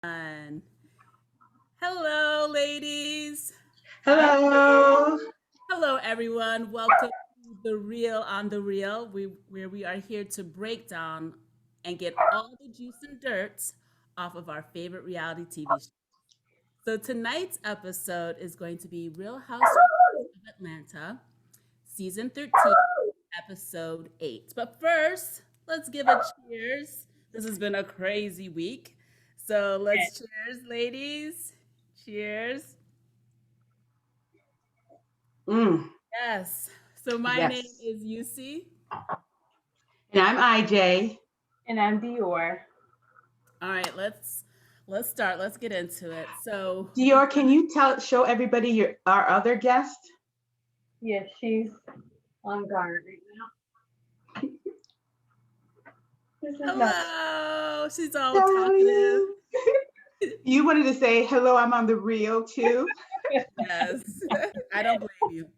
And hello, ladies. Hi. Hello. Hello, everyone. Welcome to The Real on the Real, where we are here to break down and get all the juice and dirt off of our favorite reality TV shows. So tonight's episode is going to be Real Housewives of Atlanta, season 13, episode 8. But first, let's give a cheers. This has been a crazy week. So let's cheers, ladies. Cheers. Mm, Yes. So my name yes. is Yusi. And I'm IJ. And I'm Dior. All right, let's start. Let's get into it. So we Dior, can you show everybody our other guest? Yes, she's on guard right now. This is not. hello. She's all talkative. Hello. You wanted to say hello, I'm on the real too. Yes. I don't blame you.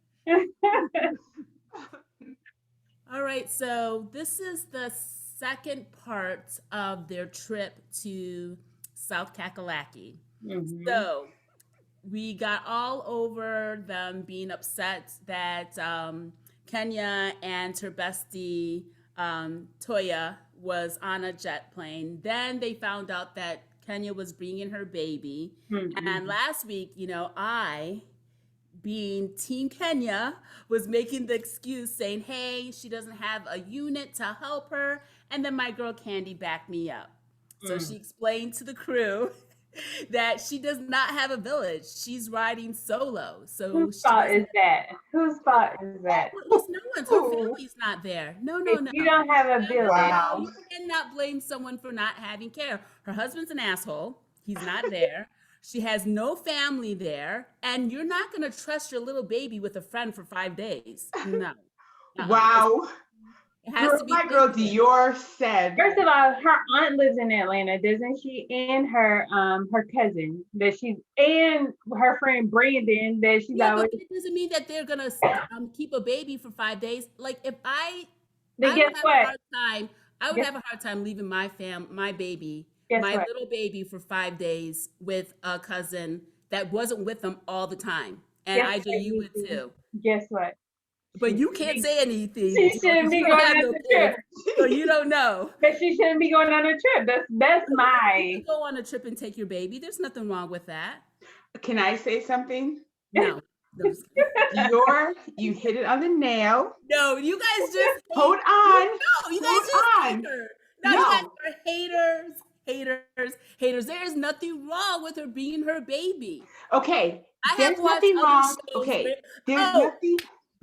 All right, so this is the second part of their trip to South Kakalaki. So we got all over them being upset that Kenya and her bestie Toya was on a jet plane. Then they found out that Kenya was bringing her baby. And last week, I being Team Kenya, was making the excuse saying, hey, she doesn't have a unit to help her. And then my girl Candy backed me up. So she explained to the crew that she does not have a village. She's riding solo. So Whose she fault doesn't. is that? Whose fault is that? It's no one's. Her Ooh, family's not there. No, no, If no. you don't have a No, village, no, wow. you cannot blame someone for not having care. Her husband's an asshole. He's not there. She has no family there, and you're not going to trust your little baby with a friend for 5 days. No. Wow. It has to be My girl instant. Dior said, first of all, her aunt lives in Atlanta, doesn't she? And her cousin that she's and her friend Brandon that she's Yeah, but always. it doesn't mean that they're gonna keep a baby for 5 days. Like if Then I would guess have a what? hard time. I would Guess have a hard time leaving my baby, guess my what? little baby, for 5 days with a cousin that wasn't with them all the time. And Guess IJ, what? you You would see? too. Guess what? But She you should can't be. say anything, She Dior, shouldn't because you be don't going have on no the kids, trip. so you don't know. But she shouldn't be going on a trip. That's You my. could go on a trip and take your baby. There's nothing wrong with that. can I say something? No, no, just kidding. Dior, you hit it on the nail. No, you guys just hate. Hold on. No, you Hold guys just hate on. her. No, you guys No. are haters, haters, haters. There is nothing wrong with her being her baby. Okay. I have There's watched nothing other wrong. shows where, Okay. There's oh, nothing.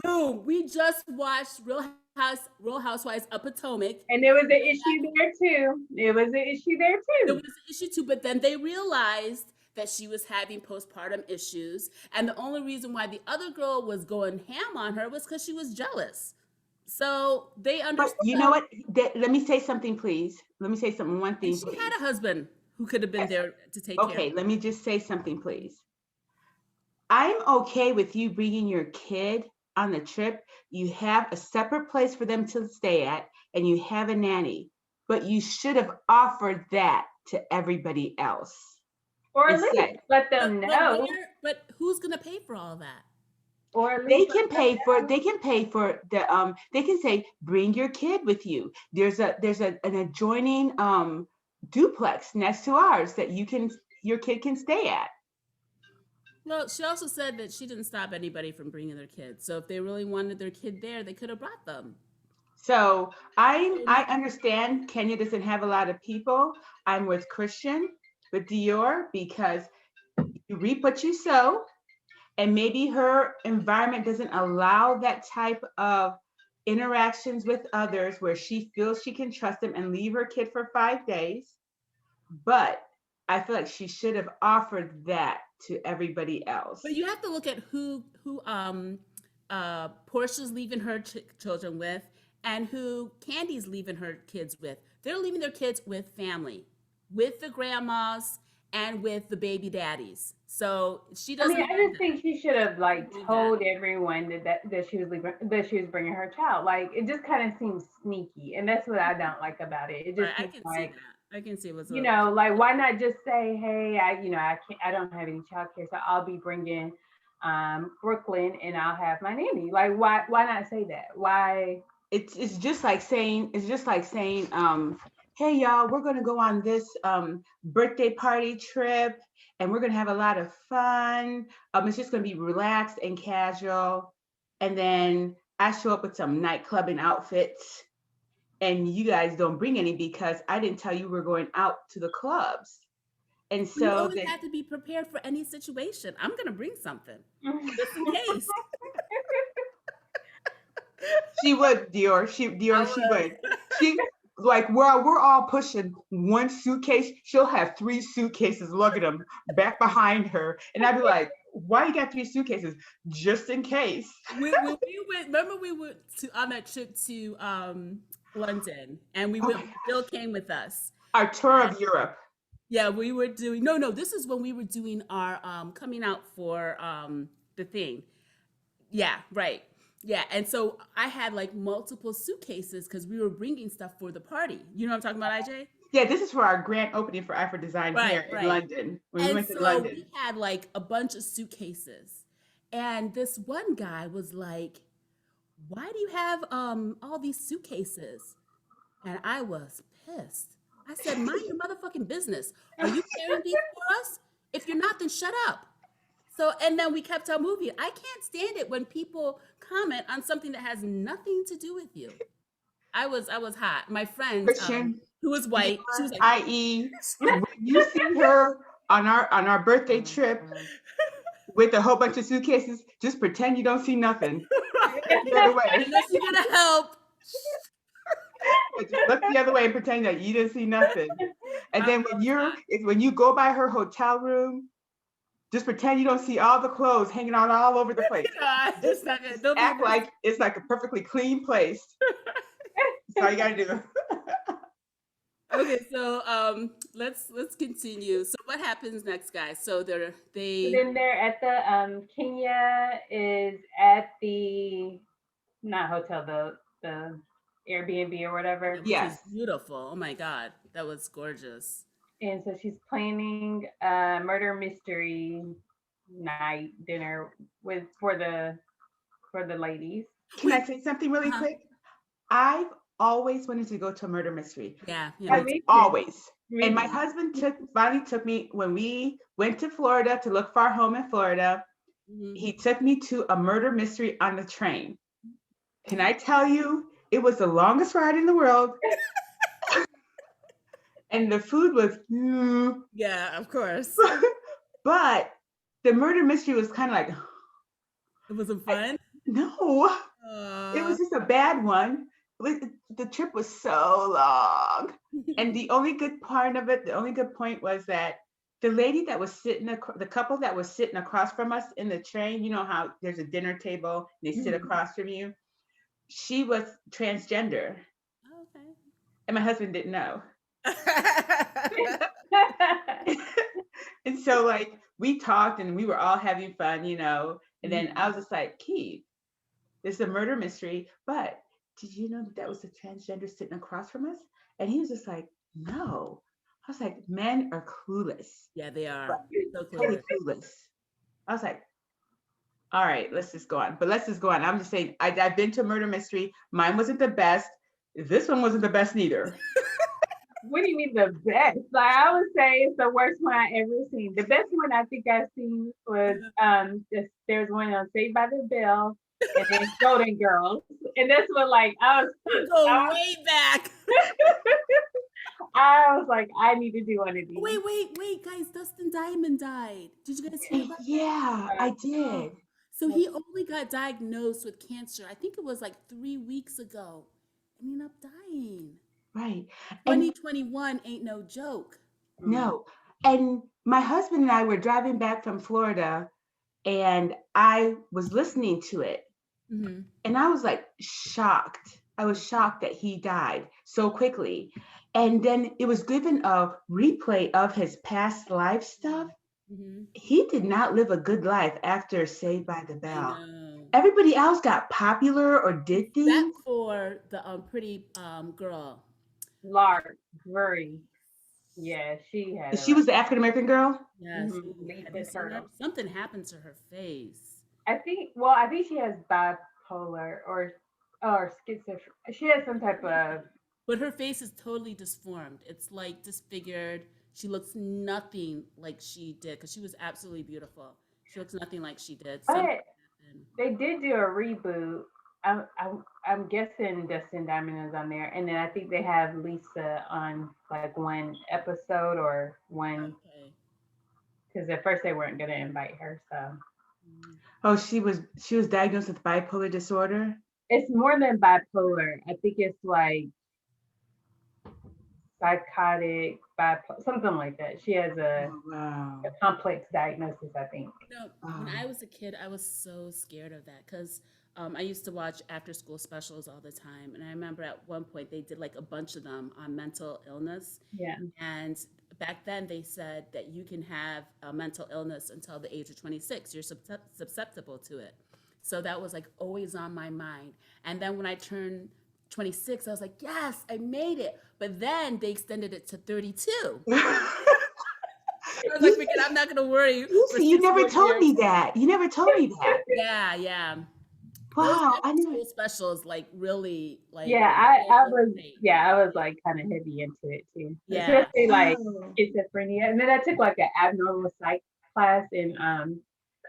boom, we just watched Real Housewives of Potomac. And there was an issue there too. There was an issue there There too. was an issue too, but then they realized that she was having postpartum issues, and the only reason why the other girl was going ham on her was because she was jealous. So they But understood. you know what? Let me say something, please. Let me say something, one And thing, she had please. a husband who could have been Yes. there to take care of Okay, her. let me just say something, please. I'm okay with you bringing your kid on the trip. You have a separate place for them to stay at, and you have a nanny. But you should have offered that to everybody else Or at least instead. let them know. But who's gonna pay for all that? Or at They least can let them pay for. know. They can pay for the. They can say, bring your kid with you. There's an adjoining duplex next to ours that your kid can stay at. Well, she also said that she didn't stop anybody from bringing their kids. So if they really wanted their kid there, they could have brought them. So I understand Kenya doesn't have a lot of people. I'm with Christian, with Dior, because you reap what you sow, and maybe her environment doesn't allow that type of interactions with others where she feels she can trust them and leave her kid for 5 days. But I feel like she should have offered that to everybody else. But you have to look at who Portia's leaving her children with, and who Candy's leaving her kids with. They're leaving their kids with family, with the grandmas, and with the baby daddies. So she I doesn't mean, have I just that. think she should have like Do that. told everyone that she was leaving, that she was bringing her child. Like it just kind of seems sneaky, and that's what I don't like about it. It Right, just I seems can see like that. I can see what's You up. know, like why not just say, hey, I can't, I don't have any childcare, so I'll be bringing Brooklyn and I'll have my nanny. Like why not say that? Why? It's just like saying hey y'all, we're gonna go on this birthday party trip and we're gonna have a lot of fun. It's just gonna be relaxed and casual. And then I show up with some nightclubbing outfits and you guys don't bring any because I didn't tell you we're going out to the clubs. And You so always then have to be prepared for any situation. I'm gonna bring something just in case. she would, Dior. I She would. would. She like we're all pushing one suitcase. She'll have three suitcases, lugging them back behind her, and I'd be like, "Why you got three suitcases? Just in case." We went. Remember, we went to on that trip to London, and we Oh went. my Bill gosh! came with us. Our tour And of Europe. yeah, we were doing. No, no. This is when we were doing our coming out for the thing. Yeah, right. Yeah, and so I had like multiple suitcases because we were bringing stuff for the party. You know what I'm talking about, IJ? Yeah, this is for our grand opening for Afro Design Right, here in right. London when we And went to so London. we had like a bunch of suitcases. And this one guy was like, "Why do you have all these suitcases?" And I was pissed. I said, "Mind your motherfucking business. Are you carrying these for us? If you're not, then shut up." So and then we kept on moving. I can't stand it when people comment on something that has nothing to do with you. I was hot. My friend, Christian, who was white, she was Dior, like, i.e., when you see her on our birthday trip with a whole bunch of suitcases, just pretend you don't see nothing. Look the other way. "Unless you're gonna help." Just look the other way and pretend that you didn't see nothing. And I then was hot. when you go by her hotel room, just pretend you don't see all the clothes hanging out all over the place. It's not gonna. Just Don't be act embarrassed. like it's like a perfectly clean place. That's all you gotta do. Okay, so let's continue. So what happens next, guys? So So they then they're at the Kenya is at the not hotel, the Airbnb or yeah, whatever. which was Yes. beautiful. Oh my God, that was gorgeous. And so she's planning a murder mystery night dinner with for the ladies. Can I Wait, say something really uh-huh. quick? I've always wanted to go to a murder mystery. Yeah, yeah, Yeah, me Like too. me too. always. And Me my too. husband finally took me when we went to Florida to look for our home in Florida. Mhm. He took me to a murder mystery on the train. Can I tell you, it was the longest ride in the world, and the food was, Yeah, of course. but the murder mystery was kind of like, It wasn't I, fun. no, it Uh, was just a bad one. The trip was so long, and the only good part of it, the only good point was that the lady that was the couple that was sitting across from us in the train, you know how there's a dinner table and they sit Mhm. across from you. She was transgender, okay. and my husband didn't know. Yeah. And so like we talked and we were all having fun, and then I Mhm. was just like, Keith, this is a murder mystery, but did you know that that was a transgender sitting across from us? And he was just like, no. I was like, men are clueless, Yeah, they but are so totally clueless. clueless. I was like, all right, let's just go on. But let's just go on. I'm just saying, I've been to a murder mystery. Mine wasn't the best. This one wasn't the best neither. What do you mean the best? Like I would say it's the worst one I ever seen. The best one I think I've seen was there's one on Saved by the Bell and then Golden Girls. And that's what like I was We pissed. go way back. I was like, I need to do one of these. Wait, guys! Dustin Diamond died. Did you guys hear about that? Yeah, I Oh, did. so he only got diagnosed with cancer. I think it was like 3 weeks ago, and he ended up dying. Right. And 2021 ain't no joke. Mm. no. And my husband and I were driving back from Florida and I was listening to it Hmm. and I was like shocked. I was shocked that he died so quickly. And then it was given a replay of his past life stuff. Hmm. He did not live a good life after Saved by the I Bell. know. Everybody else got popular or did Except things. for the pretty girl. Lark, very. Yeah, she had a She was the African American girl. Yes. Have you Lisa seen her? Turtle. Something happened to her face. I think she has bipolar or schizophrenia. She has some type of. But her face is totally disformed. It's like disfigured. She looks nothing like she did because she was absolutely beautiful. She looks nothing like she did. Something But happened. they did do a reboot. I'm guessing Dustin Diamond is on there, and then I think they have Lisa on like one episode or one Okay. because at first they weren't gonna invite her. So Mm. Oh, she was diagnosed with bipolar disorder. it's more than bipolar. I think it's like psychotic bipolar, something like that. She has Oh, wow. a complex diagnosis, I think. When I Wow. was a kid, I was so scared of that because I used to watch after school specials all the time. And I remember at one point they did like a bunch of them on mental illness. Yeah. And back then they said that you can have a mental illness until the age of 26. You're susceptible to it. So that was like always on my mind. And then when I turned 26, I was like, yes, I made it. But then they extended it to 32. I was like, You, forget, I'm not going to worry you for see, you six never more told years. me that. You never told me that. Yeah, yeah. Those Wow, I after never. school specials like really like Yeah, made her great. I was like kind of heavy into it too. Yeah. Especially like Oh, schizophrenia. And then I took like an abnormal psych class in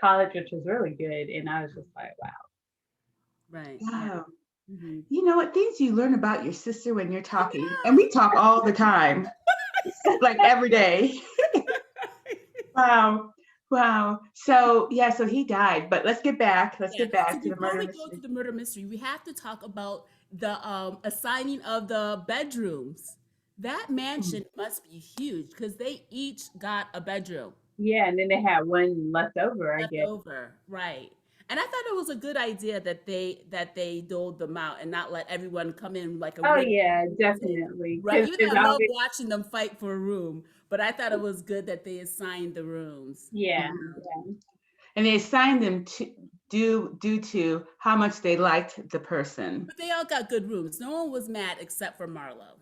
college, which was really good. And I was just like, wow. Right. Yeah. wow. Hmm. You know what? Things you learn about your sister when you're talking, and we talk all the time, like every day. Wow. Wow. So yeah, so he died. But let's get back. Let's Yeah. get So back to the before murder we go to mystery. the murder mystery, we have to talk about the assigning of the bedrooms. That mansion must be huge because they each got a bedroom Yeah, and then they had one left over, I left guess. over. Right. And I thought it was a good idea that they doled them out and not let everyone come in like a Oh regular yeah, visit. definitely. Right. Because Even though there's I love always watching them fight for a room, but I thought it was good that they assigned the rooms. yeah, Mhm. yeah. And they assigned them to due to how much they liked the person. But they all got good rooms. No one was mad except for Marlo,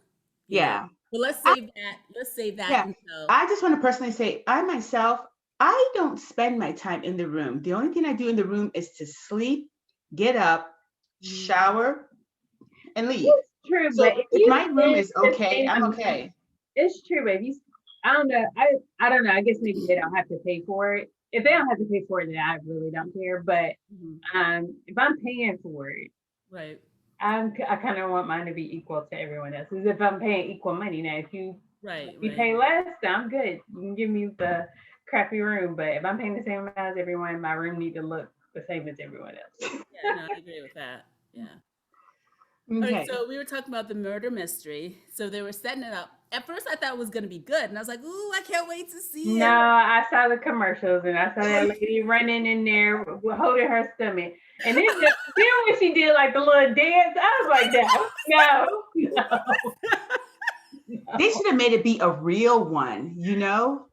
you know. Yeah. But let's I, save that. Let's save that yeah. until I just want to personally say, I myself, I don't spend my time in the room. The only thing I do in the room is to sleep, get up, mhm. shower, and leave. It's true, but So if if you my room spend is the okay, same I'm amount, okay. it's true, but if you, I don't know, I don't know. I guess maybe they don't have to pay for it. If they don't have to pay for it, then I really don't care. But Mhm. if I'm paying for it, Right. I kind of want mine to be equal to everyone else's. If I'm paying equal money now, if Right. you Right. pay less, then I'm good. You can give me the crappy room. But if I'm paying the same amount as everyone, my room need to look the same as everyone else's. Yeah, no, I agree with that. Yeah. All right, Okay. so we were talking about the murder mystery. So they were setting it up. At first, I thought it was going to be good, and I was like, "Ooh, I can't wait to see No, it." I saw the commercials and I saw that lady running in there holding her stomach. And then when she did like the little dance, I was like, no, They no. should have made it be a real one, you know?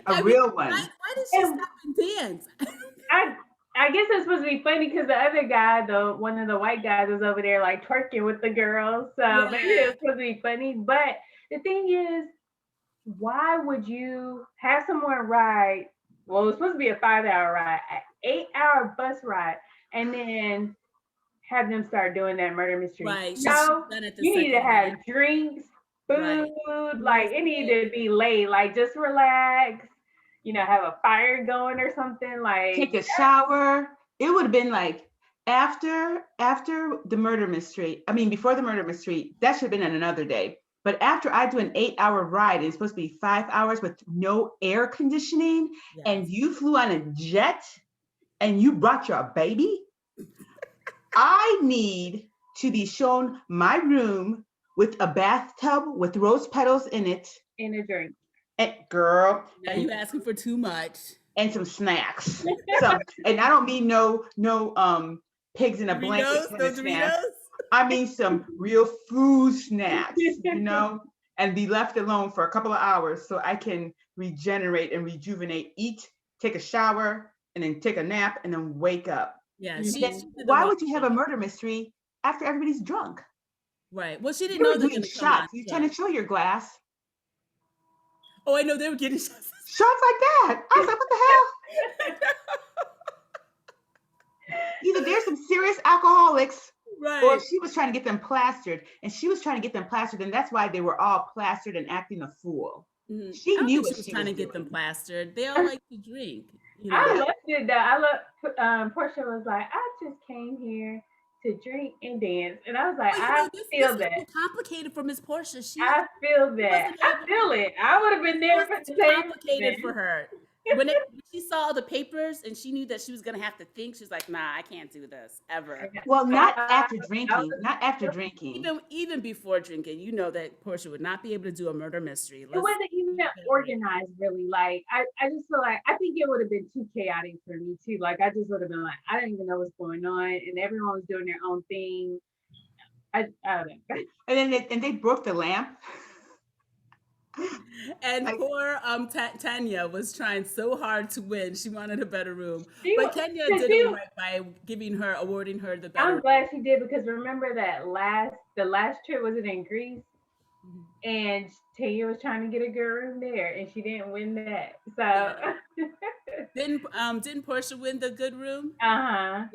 A I mean, real why, one. why did she And stop and dance? I I guess it's supposed to be funny because the other guy, one of the white guys, was over there like twerking with the girls. So maybe Yeah, it's supposed to be funny. But the thing is, why would you have someone ride? Well, it was supposed to be a 5 hour ride, an 8 hour bus ride, and then have them start doing that murder mystery. right. She's No, done it the you need to second have night. drinks, Right. food, like it Music. need to be late, like just relax, have a fire going or something. Take Like, a shower. It would have been like after the murder mystery. I mean, before the murder mystery, that should have been on another day. But after I do an 8 hour ride, it's supposed to be 5 hours with no air conditioning, and Yes. you flew on a jet and you brought your baby. I need to be shown my room with a bathtub with rose petals in it, in a drink. and girl, Now you asking for too much. and some snacks. So, and I don't mean no pigs in a blanket Doritos? kind No of snacks. Doritos? I mean some real food snacks, and be left alone for a couple of hours so I can regenerate and rejuvenate, eat, take a shower, and then take a nap, and then wake up. Yeah, And she then Mhm. did the why wrong would you have a thing. murder mystery after everybody's drunk? Right. Well, she didn't You know were they're doing going to come on shots. You're trying drunk. to show your glass. Oh, I know they were getting shots. Shots like that. I was like, what the hell? Either there's some serious alcoholics, Right. or she was trying to get them plastered, and she was trying to get them plastered, and that's why they were all plastered and acting a fool. Mm-hmm. She I don't knew think what she was she trying was to get them doing. plastered. They all like to drink. You know? I loved it though. I love Portia was like, I just came here to drink and dance. And I was like, I This feel is that. too complicated for Miss Portia. I feel that. I feel it. I would have been there for the same complicated reason. for her. When she saw the papers and she knew that she was gonna have to think, she's like, "Nah, I can't do this ever." Well, not after drinking. Not after drinking. Even before drinking, you know that Portia would not be able to do a murder mystery. It wasn't even organized, really. Like I just feel like I think it would have been too chaotic for me too. Like I just would have been like, I didn't even know what's going on, and everyone was doing their own thing. I don't know. And then they broke the lamp. And like, poor Tanya was trying so hard to win. She wanted a better room, but Kenya did it right by awarding her the better. I'm glad she did, because remember that the last trip, was it in Greece? And Tanya was trying to get a good room there, and she didn't win that. So didn't Portia win the good room? Yeah.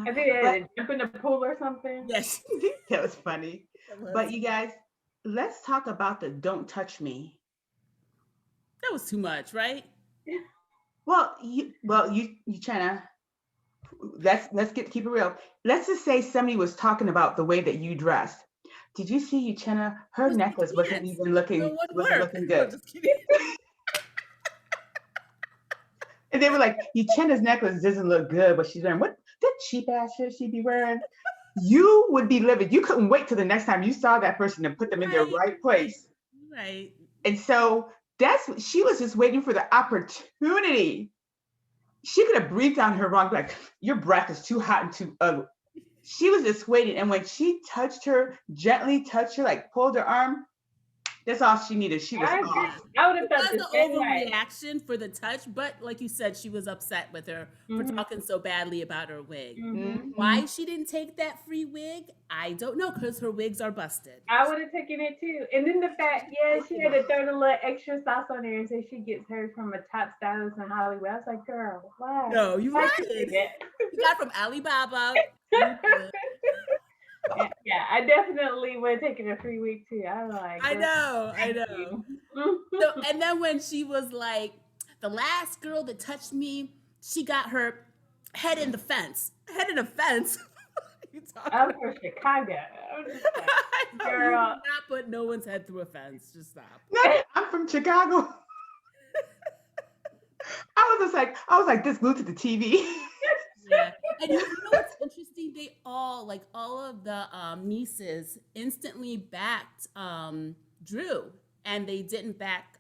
I think they had to jump in the pool or something. Yes, that was funny. But you guys, let's talk about the "Don't Touch Me." That was too much, right? Well, you trying to let's keep it real. Let's just say somebody was talking about the way that you dressed. Did you see Uchenna? Her necklace wasn't even looking good. And they were like, Uchenna's necklace doesn't look good, but she's wearing what that cheap ass shit she be wearing. You would be livid. You couldn't wait till the next time you saw that person and put them in their right place. Right. And so she was just waiting for the opportunity. She could have breathed on her wrong, like, your breath is too hot and too ugly. She was just waiting. And when she gently touched her, like pulled her arm, that's all she needed. She was off. I would have thought the same overreaction for the touch, but like you said, she was upset with her for talking so badly about her wig. Why she didn't take that free wig, I don't know, because her wigs are busted. I would have taken it too. And then the fact, she had to throw the little extra sauce on there and say she gets hers from a top stylist in Hollywood. I was like, girl, why? No, you right. You got from Alibaba. Yeah, I definitely would have taken a free week too. I was like, I know. So, and then when she was like, the last girl that touched me, she got her head in the fence. Head in the fence. I'm from Chicago. Girl, not put no one's head through a fence. Just stop. No, I'm from Chicago. I was like this glued to the TV. Yeah. And you know what's interesting? They all of the nieces instantly backed Drew, and they didn't back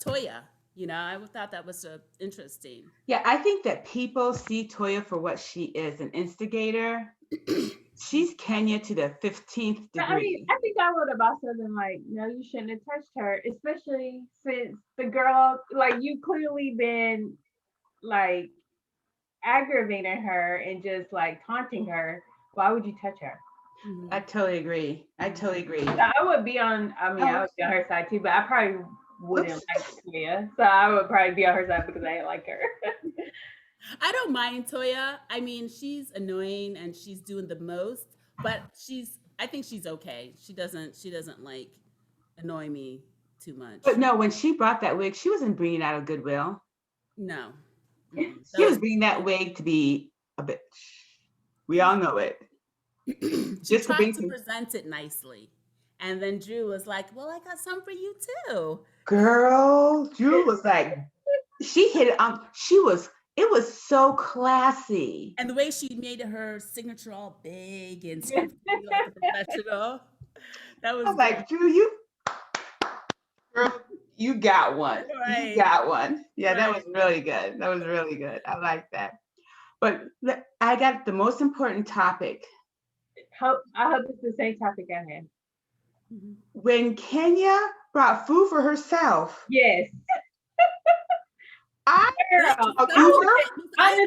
Toya. You know, I thought that was interesting. Yeah, I think that people see Toya for what she is, an instigator. She's Kenya to the 15th degree. I think I would have also been like, no, you shouldn't have touched her, especially since the girl, like, you clearly been like aggravating her and just like taunting her. Why would you touch her? I totally agree. So I would be on, I would be on her side too, but I probably wouldn't like Toya. So I would probably be on her side because I didn't like her. I don't mind Toya. I mean, she's annoying and she's doing the most, but I think she's okay. She doesn't like annoy me too much. But no, when she brought that wig, she wasn't bringing out of goodwill. No. She was bringing that wig to be a bitch. We all know it. She tried to present it nicely. And then Drew was like, well, I got some for you too. Girl, Drew was like, she hit it on, it was so classy. And the way she made her signature all big and like a professional. That was like, Drew, you got one. Right. You got one. Yeah, that was really good. I like that. But I got the most important topic. I hope it's the same topic I had. When Kenya brought food for herself. Yes. Honestly, I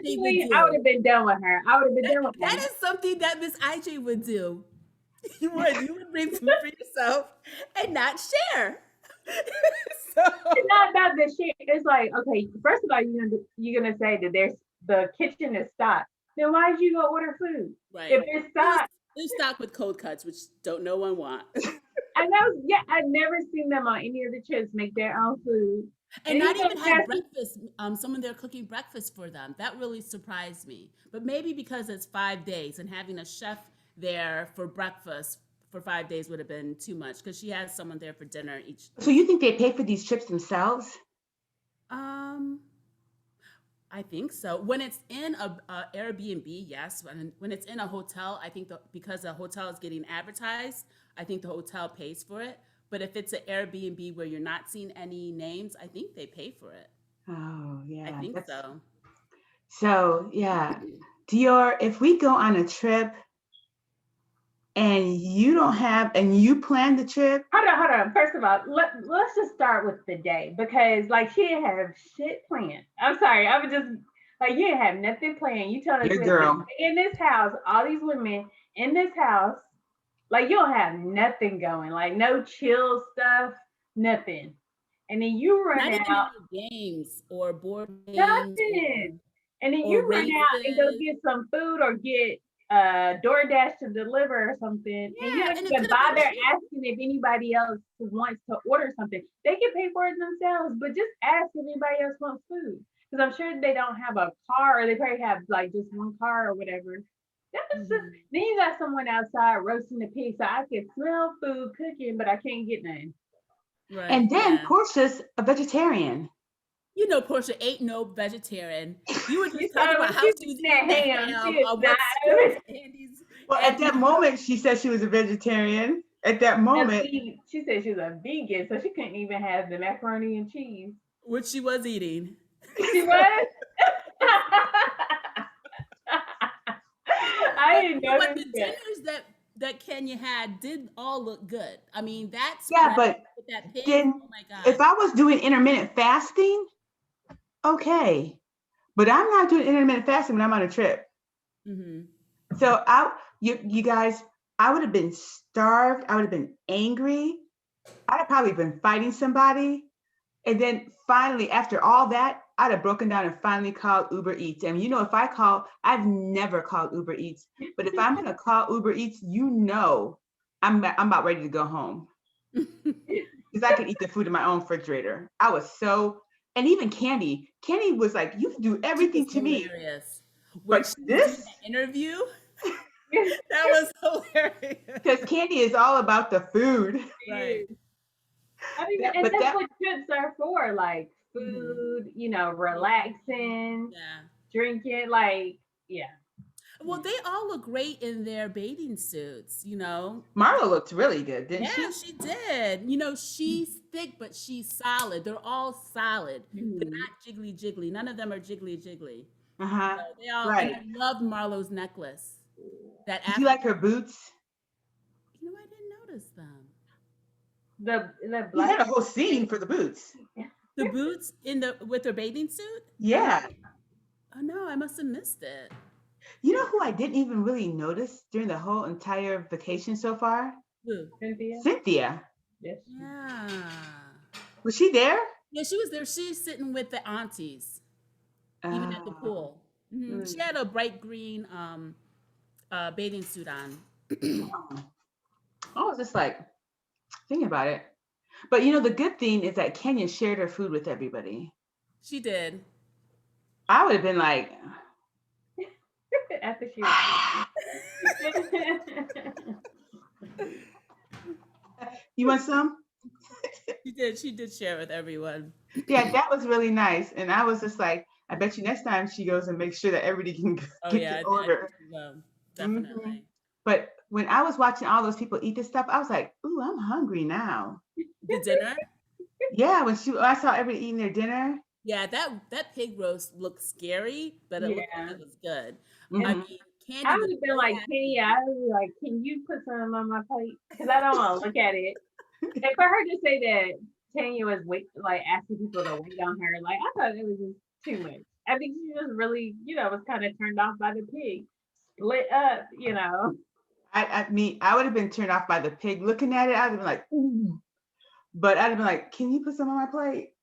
would have been done with her. That is something that Miss IJ would do. You would bring food for yourself and not share. It's not about the shit. It's like, okay, first of all, you're gonna say that there's the kitchen is stocked. Then why did you go order food? Right. If it's stocked, It was stocked with cold cuts, which don't no one want. I know. Yeah, I've never seen them on any of the trips make their own food. And And not even even had Cassie, breakfast. Someone there cooking breakfast for them. That really surprised me. But maybe because it's 5 days and having a chef there for breakfast for 5 days would have been too much because she has someone there for dinner each. So you think they pay for these trips themselves? Um, I think so. When it's in a Airbnb, yes. When it's in a hotel, I think because the hotel is getting advertised, I think the hotel pays for it. But if it's an Airbnb where you're not seeing any names, I think they pay for it. Oh, I yeah. think so. So, yeah. Dior, if we go on a trip and you plan the trip. hold on. First of all, let's just start with the day because like she didn't have shit planned. I'm sorry, I was just like you didn't have nothing planned. You telling us Your girl. in this house, all these women in this house, like you don't have nothing going, like no chill stuff, nothing. And then you run Not even out, any games or board games nothing. And then or you run out and go races. get some food or get DoorDash to deliver or something, and you Yeah, don't and it even could have been bother cheap. asking if anybody else wants to order something. They can pay for it themselves, but just ask if anybody else wants food. Because I'm sure they don't have a car, or they probably have like just one car or whatever. That's just Mhm. then you got someone outside roasting the pig, so I can smell food cooking, but I can't get none. Right. And then Yeah. Portia's a vegetarian. You know, Portia ain't no vegetarian. You were You just talking saw about when how she she was was eating that the ham, she ham is on not. what skirt Andy's Well, at Andy's that moment, she said she was a vegetarian. At that moment, She said she was a vegan, so she couldn't even have the macaroni and cheese. which she was eating. She was. I didn't But notice the that. dinners that Kenya had did all look good. I mean, that yeah, spread but with that pig, then oh my if god. I was doing intermittent fasting, okay. But I'm not doing intermittent fasting when I'm on a trip. Mm-hmm. So you guys, I would have been starved. I would have been angry. I'd have probably been fighting somebody. And then finally, after all that, I'd have broken down and finally called Uber Eats. And if I've never called Uber Eats, but if I'm gonna call Uber Eats, I'm about ready to go home because I could eat the food in my own refrigerator. And even Candy was like, you can do She was everything to me, hilarious. When but she was doing this, that interview, that was hilarious. because Candy is all about the food. Right. I mean, and But that's that, what trips are for, like Mm-hmm. food, relaxing, Yeah. drinking, like yeah. Well, they all look great in their bathing suits. Marla looked really good, didn't Yeah, she? she did. She's thick, but she's solid. They're all solid. They're Mhm. not jiggly jiggly. None of them are jiggly jiggly. Uh-huh. So they all, and Right. I loved Marlo's necklace. That Did you African. like her boots? I didn't notice them. The You black had a whole scene for the boots. The boots with her bathing suit. Yeah. Oh no, I must have missed it. You know who I didn't even really notice during the whole entire vacation so far? Who? Cynthia. Cynthia. Yes. Yeah. Was she there? Yeah, she was there. She's sitting with the aunties, even at the Oh. pool. She Mm. had a bright green bathing suit on. I was just like thinking about it. But the good thing is that Kenya shared her food with everybody. She did. I would have been like, After she was. you want some? She did. She did share with everyone. Yeah, that was really nice. And I was just like, I bet you next time she goes and makes sure that everybody can Oh get yeah, their I think order. she will. Mhm. Definitely. But when I was watching all those people eat this stuff, I was like, ooh, I'm hungry now. The dinner. Yeah, when I saw everybody eating their dinner. Yeah, that pig roast looked scary, but it looked like Yeah. it was good. I Mhm. mean, Candy I was would have been so like, happy. Kenya, I would be like, can you put some on my plate? Because I don't want to look at it. And for her to say that Tanya was like asking people to wait on her, like I thought it was just too much. I think she just really, was kind of turned off by the pig. Split up. I mean, I would have been turned off by the pig looking at it. I would have been like, ooh. but I'd have been like, can you put some on my plate?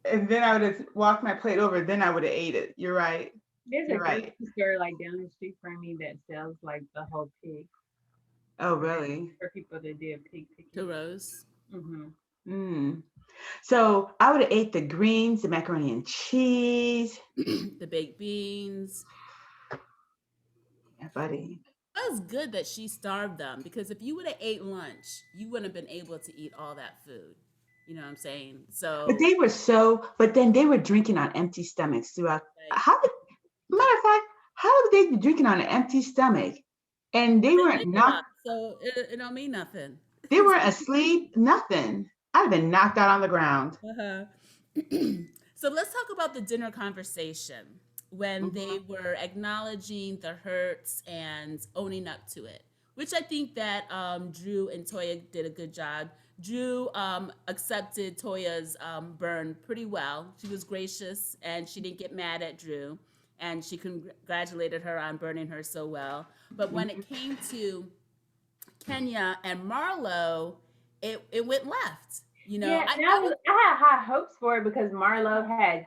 And then I would have walked my plate over, then I would have ate it. You're right. There's a You're right. grocery store like down the street from me that sells like the whole pig Oh, really? for people that do pig picking. To roast. So I would have ate the greens, the macaroni and cheese, the baked beans. Yeah, buddy. It was good that she starved them, because if you would have ate lunch, you wouldn't have been able to eat all that food. You know what I'm saying? So, But then they were drinking on empty stomachs throughout. Matter of fact, how would they be drinking on an empty stomach? And they weren't knocked. So it don't mean nothing. They weren't asleep, nothing. I'd have been knocked out on the ground. So let's talk about the dinner conversation when they were acknowledging the hurts and owning up to it, which I think that Drew and Toya did a good job. Drew accepted Toya's burn pretty well. She was gracious and she didn't get mad at Drew, and she congratulated her on burning her so well. But when it came to Kenya and Marlo, it went left. You know, yeah, I had high hopes for it because Marlo had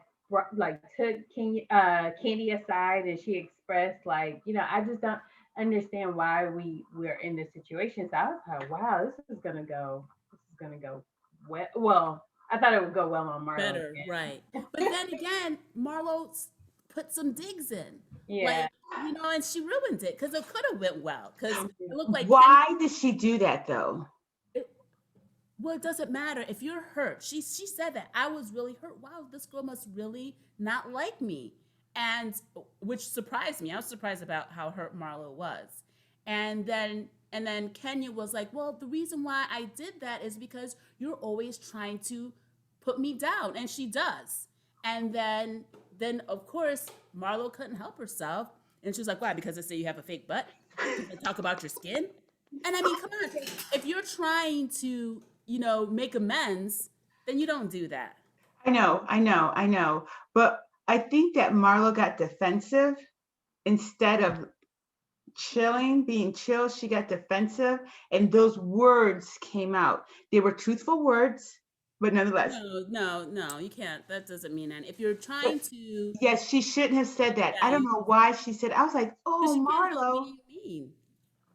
like took Candy aside and she expressed like, you know, I just don't understand why we're in this situation. So I was like, wow, this is gonna go well. Well, I thought it would go well on Marlo. Better, right? But then again, Marlo put some digs in. Yeah. Like, you know, and she ruined it because it could have went well. Because it looked like why did she do that though? Well, it doesn't matter if you're hurt. She said that I was really hurt. Wow, this girl must really not like me, and which surprised me. I was surprised about how hurt Marlo was, and then Kenya was like, well, the reason why I did that is because you're always trying to put me down, and she does. And then of course Marlo couldn't help herself, and she was like, why? Because I say you have a fake butt. And talk about your skin. And I mean, come on, if you're trying to, you know, make amends, then you don't do that. I know. But I think that Marlo got defensive instead of being chill. She got defensive, and those words came out. They were truthful words, but nonetheless. No, you can't. That doesn't mean anything. If you're trying to. Yes, she shouldn't have said that. Yeah, I don't know why she said. I was like, oh, Marlo.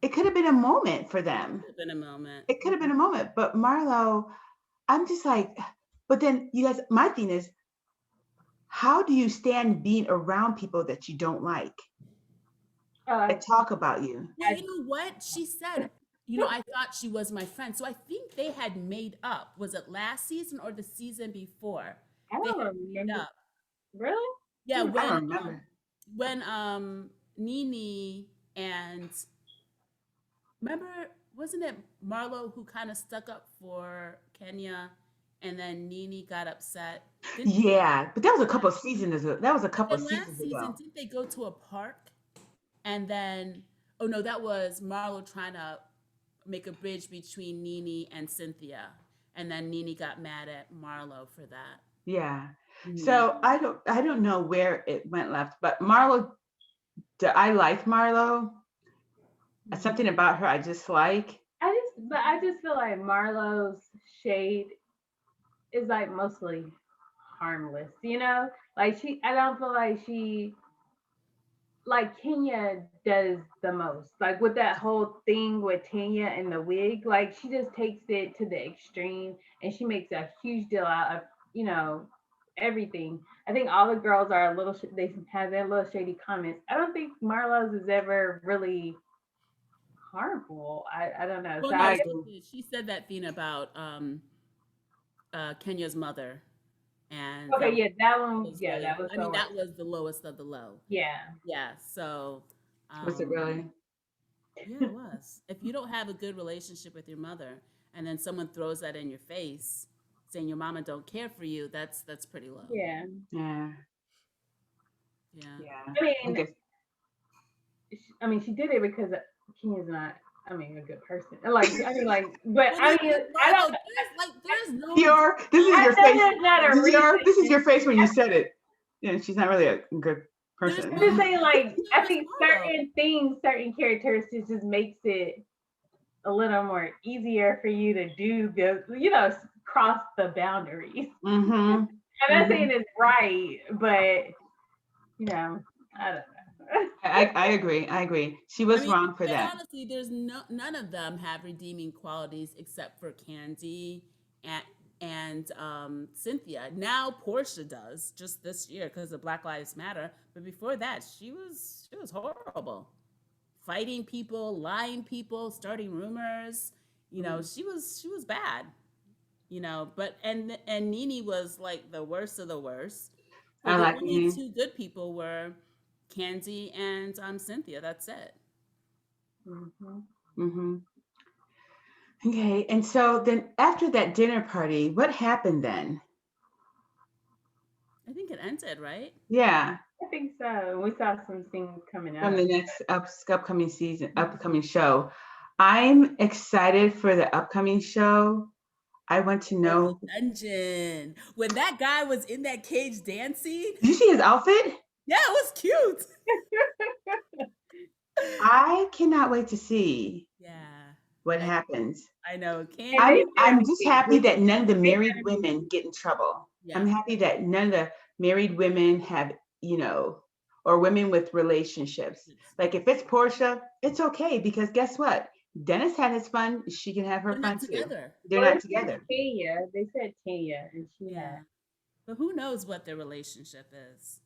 It could have been a moment for them. It could have been a moment. But Marlo, I'm just like, but then you guys, my thing is, how do you stand being around people that you don't like? That talk about you. Well, you know what? She said, you know, I thought she was my friend. So I think they had made up. Was it last season or the season before? I don't remember. Really? Yeah, I don't remember. When Nene and remember, wasn't it Marlo who kind of stuck up for Kenya, and then Nene got upset? But that was a couple of seasons ago. Seasons ago. Didn't they go to a park? And then, oh no, that was Marlo trying to make a bridge between Nene and Cynthia, and then Nene got mad at Marlo for that. Yeah. Mm-hmm. So I don't know where it went left, but Marlo, I like Marlo. Something about her I just like. I just feel like Marlo's shade is like mostly harmless, you know? Like I don't feel like she, like Kenya does the most. Like with that whole thing with Tanya and the wig, like she just takes it to the extreme and she makes a huge deal out of, you know, everything. I think all the girls are they have their little shady comments. I don't think Marlo's is ever really harmful. I don't know. Well, so she said that thing about Kenya's mother, and that one was that was the lowest of the low. Yeah. So was it really? Yeah, it was. If you don't have a good relationship with your mother, and then someone throws that in your face, saying your mama don't care for you, that's pretty low. Yeah. I mean, she did it because Kenya's not, a good person. But I don't. There's no. Dior, this is your face. Dior, this is your face when you said it. Yeah, she's not really a good person. I'm just saying, like, I think certain characteristics just makes it a little more easier for you to do the, cross the boundaries. Mm-hmm. I'm not Mm-hmm. saying it's right, but I don't know. I agree. I agree. She I was mean, wrong for and that. honestly, there's none of them have redeeming qualities except for Candy and Cynthia. Now Portia does just this year because of Black Lives Matter, but before that, she was horrible, fighting people, lying people, starting rumors. She was bad. But and Nene was like the worst of the worst. So I the like only me. two good people were Candy and Cynthia. That's it. Mhm. Mm-hmm. Okay. And so then after that dinner party, what happened then? I think it ended, right? Yeah. I think so. We saw some things coming From up. the next upcoming season, upcoming show. I'm excited for the upcoming show. I want to Oh, the know. dungeon. When that guy was in that cage dancing, Did you see his outfit? yeah, it was cute. I cannot wait to see Yeah. what I happens. I know. And Candy. they I'm better just be. happy that none of the They married better be. women get in trouble. I'm Yeah. happy that none of the married women have, or women with relationships. Like if it's Portia, it's okay because guess what? Dennis had his fun. She can have her They're not fun too. together. They're Well, not they said together. Tanya. They said Tanya, and she had. Yeah. But who knows what their relationship is?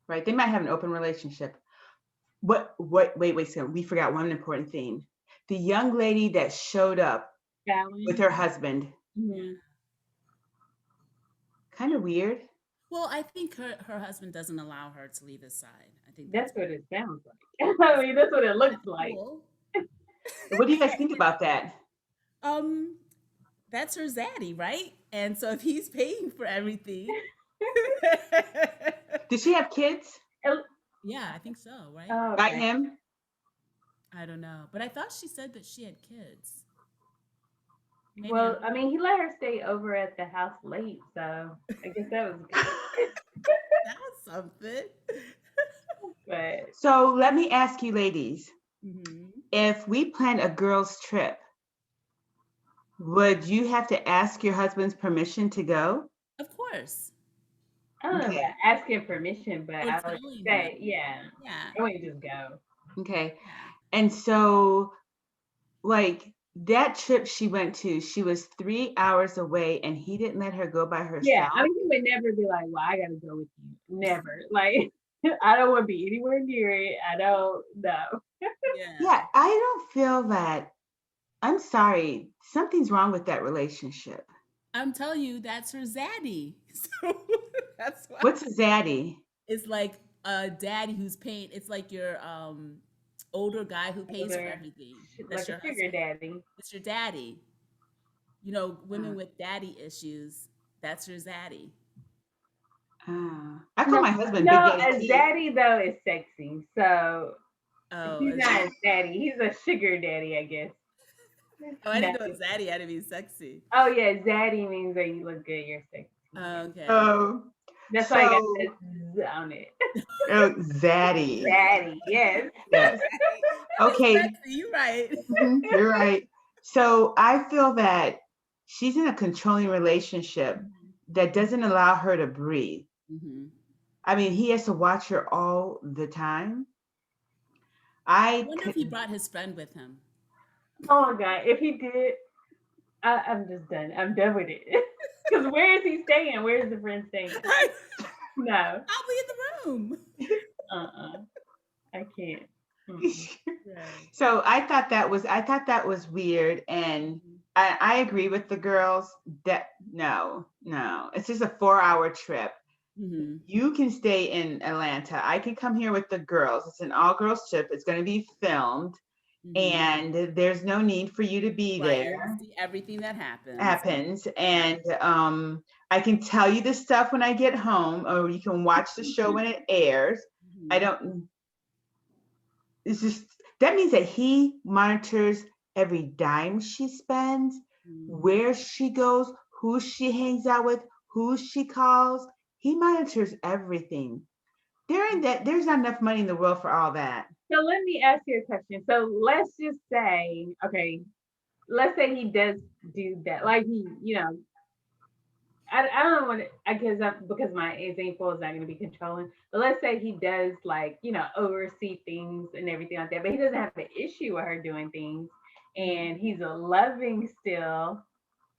Right? They might have an open relationship. Wait a second. We forgot one important thing. The young lady that showed up with Fallon. her husband, Yeah. Mhm. kind of weird. Well, I think her husband doesn't allow her to leave his side. I think That's that's what it sounds like. I mean, that's what it looks like. cool. What do you guys think about that? um, that's her zaddy, right? And so if he's paying for everything, Did she have kids Oh, yeah, I think so, right? by okay. him? I don't know, but I thought she said that she had kids. Maybe Well, I'm. I mean, he let her stay over at the house late, so I guess that was good. That was something. But So let me ask you, ladies, Hmm. if we plan a girls' trip, would you have to ask your husband's permission to go? Of course, I don't know about Okay. asking permission, but or I would telling him. say, yeah, Yeah, I wouldn't just go. Okay. yeah. And so, like, that trip she went to, she was 3 hours away and he didn't let her go by Yeah, I herself. mean, he would never be like, "Well, I gotta go with you." Never. Like, I don't want to be anywhere near it. I don't know. Yeah. Yeah, I don't feel that. I'm sorry. Something's wrong with that relationship. I'm telling you, that's her zaddy. So that's why What's a zaddy? it's like a daddy who's paying. It's like your older guy who pays for Older, everything. like That's a your sugar husband. daddy. It's your daddy. Uh, Women with daddy issues. That's your zaddy. I call No, my husband Big no, Daddy a Keith. daddy though is sexy. So Oh, he's not a daddy. He's a sugar daddy, I guess. oh, I No. didn't know zaddy had to be sexy. Oh yeah, zaddy means that you look good. You're sexy. Yeah. Okay. Oh, That's why I got so, this Z on it. oh, zaddy. Zaddy, yes. Yes. Right. It is Okay. sexy. You're right. You're right. So I feel that she's in a controlling relationship that doesn't allow her to breathe. Mm-hmm. I mean, he has to watch her all the time. I I wonder if he could, brought his friend with him. Oh my god, if he did, I'm just done. I'm done with it. Because where is he staying? Where is the friend staying? Right? No. I'll be in the room. I can't. Mm-mm. Right. so I thought that was weird, and Mhm. I agree with the girls that no, it's just a 4 hour trip. Mhm. You can stay in Atlanta. I can come here with the girls. It's an all girls trip. It's going to be filmed, Mhm. and there's no need for you to be Right. You're gonna there. see everything that happens. Happens, Yeah. and I can tell you the stuff when I get home, or you can watch the show when it airs. I Mhm. don't. It's just that means that he monitors every dime she spends, Mhm. where she goes, who she hangs out with, who she calls. He monitors everything. There's not enough money in the world for all that. So let me ask you a question. So let's just say, okay, let's say he does do that. Like he, I don't want to, I guess because my example is not going to be controlling, but let's say he does like, oversee things and everything like that, but he doesn't have an issue with her doing things and he's a loving still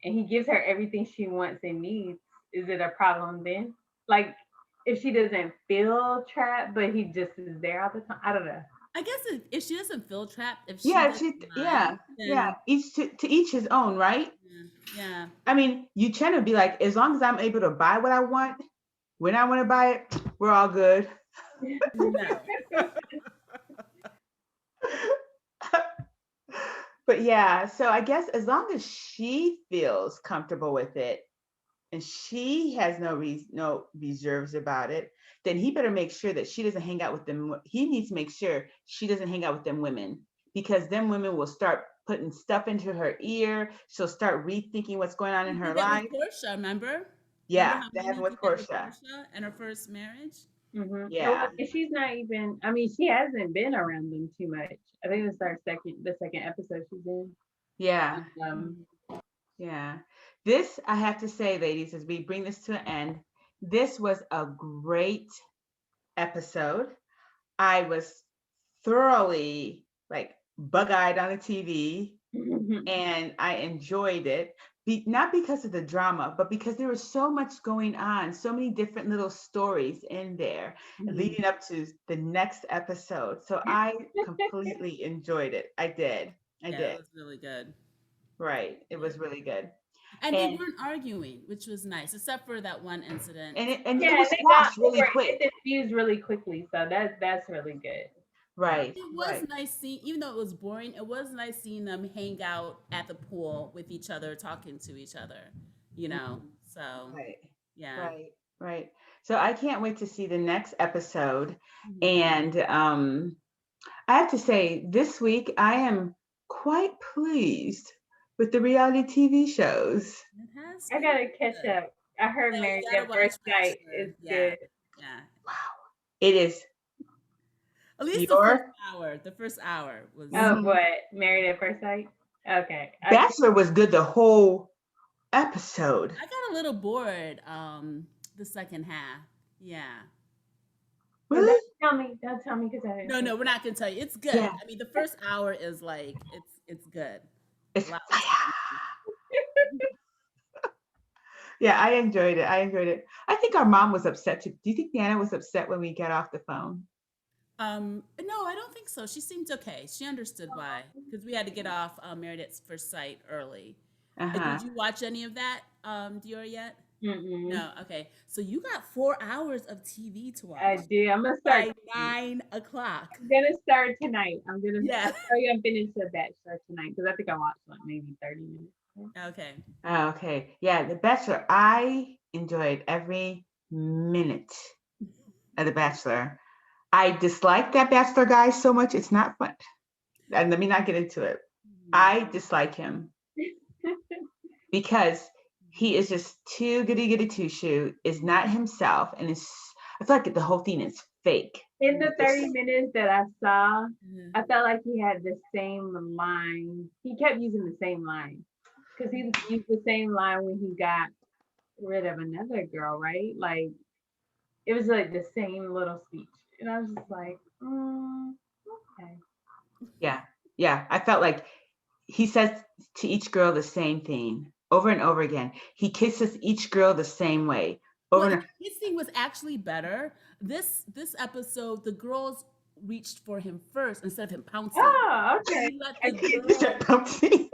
and he gives her everything she wants and needs. Is it a problem then? Like if she doesn't feel trapped, but he just is there all the time? I don't know. I guess if she doesn't feel trapped, if she Yeah, doesn't mind, yeah. then Each to each his own, right? yeah, I mean, you tend to be like, as long as I'm able to buy what I want, when I want to buy it, we're all good. no. But yeah, so I guess as long as she feels comfortable with it and she has no reserves about it, then he better make sure that she doesn't hang out with them. He needs to make sure she doesn't hang out with them women, because them women will start putting stuff into her ear. She'll start rethinking what's going on in He her did that with life. Portia, remember? Remember Yeah, how that happened Mimi with did that with Portia. Portia and her first marriage? Yeah, And she's not even. I mean, she hasn't been around them too much. I think it's the second episode she's in. yeah, Um, yeah. This, I have to say, ladies, as we bring this to an end, this was a great episode. I was thoroughly like bug-eyed on the TV, and I enjoyed it. Not because of the drama, but because there was so much going on, so many different little stories in there leading up to the next episode. So I completely enjoyed it. I did. I Yeah, it did. was really good. Right. It Yeah. was really good. And they And weren't arguing, which was nice, except for that one incident. it yeah, was they got squashed really over quick. it diffused really quickly, so that's really good. Right. It was Right. nice seeing, even though it was boring, it was nice seeing them hang out at the pool with each other, talking to each other, you know? So, Right. yeah. Right. Right. So I can't wait to see the next episode. Mhm. And I have to say, this week I am quite pleased with the reality TV shows. It has I been gotta catch good. up. I heard Yeah, Married you gotta at watch First Sight Bachelor. is Yeah. good. Yeah. It is At least the first your hour. The first hour was. Oh, Mhm. what? Married at First Sight? Okay. Bachelor was good the whole episode. I got a little bored the second half. Yeah. Well, Really? don't tell me because I didn't No, see no, we're not gonna tell you. It's good. Yeah. I mean, the first hour is like it's good. A It's lot was fire. going Yeah, I enjoyed it. I enjoyed it. I think our mom was upset too. Do you think Nana was upset when we got off the phone? no, I don't think so. She seemed okay. She understood why because we had to get off Married at First Sight early. Uh-huh. Did you watch any of that, Dior yet? Mm-mm. No. Okay. So you got 4 hours of TV to I watch do. I'm gonna start. by 9 o'clock. I'm gonna start tonight. Yeah. I'll tell you I'm finished The Bachelor tonight because I think I watched like maybe 30 minutes. Okay. Oh, okay. Yeah, The Bachelor. I enjoyed every minute of The Bachelor. I dislike that Bachelor guy so much. It's not fun. And let me not get into it. I dislike him because he is just too goody two shoe, is not himself, and I feel like the whole thing is fake. In the 30 minutes that I saw, Mhm. I felt like he had the same line. He kept using the same line because he used the same line when he got rid of another girl, right? Like it was like the same little speech, and I was just like, okay. Yeah, yeah. I felt like he says to each girl the same thing over and over again. He kisses each girl the same way over Well, and over. his thing was actually better. This episode, the girls reached for him first instead of him pouncing. Oh, okay. He let I the can't. girls he